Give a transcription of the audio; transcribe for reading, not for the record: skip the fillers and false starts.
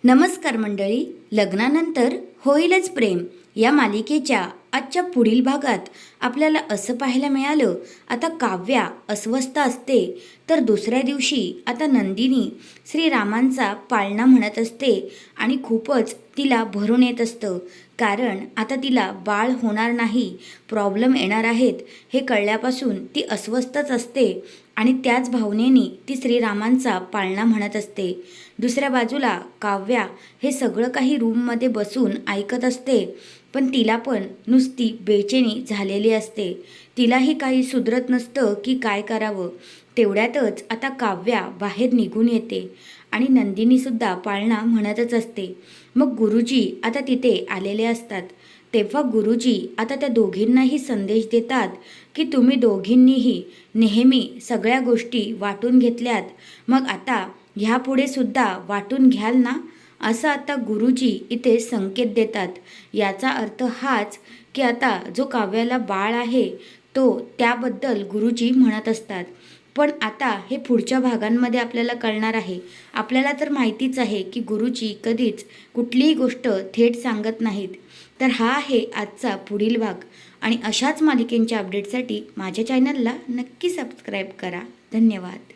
नमस्कार मंडळी, लग्नानंतर होईलच प्रेम या मालिकेच्या आजच्या पुढील भागात आपल्याला असं पाहायला मिळालं, आता काव्या अस्वस्थ असते तर दुसऱ्या दिवशी आता नंदिनी श्रीरामांचा पाळणा म्हणत असते आणि खूपच तिला भरून येत असतं, कारण आता तिला बाळ होणार नाही, प्रॉब्लेम येणार आहेत हे कळल्यापासून ती अस्वस्थच असते आणि त्याच भावनेने ती श्रीरामांचा पाळणा म्हणत असते. दुसऱ्या बाजूला काव्या हे सगळं काही रूममध्ये बसून ऐकत असते, पण तिला पण नुसती बेचैनी झालेली असते. तिलाही काही सुधरत नसतं की काय करावं. तेवढ्यातच आता काव्या बाहेर निघून येते आणि नंदिनीसुद्धा पाळणा म्हणतच असते. मग गुरुजी आता तिथे आलेले असतात. तेव्हा गुरुजी आता त्या दोघींनाही संदेश देतात की तुम्ही दोघींनीही नेहमी सगळ्या गोष्टी वाटून घेतल्यात, मग आता ह्यापुढे सुद्धा वाटून घ्याल ना, असं आता गुरुजी इथे संकेत देतात. याचा अर्थ हाच की आता जो काव्याला बाळ आहे तो त्याबद्दल गुरुजी म्हणत असतात. पण आता हे पुढच्या भागांमध्ये आपल्याला कळणार आहे. आपल्याला तर माहितीच आहे की गुरुजी कधीच कुठलीही गोष्ट थेट सांगत नाहीत. तर हा आहे आजचा पुढील भाग आणि अशाच मालिकेंच्या अपडेटसाठी माझ्या चॅनलला नक्की सबस्क्राईब करा. धन्यवाद.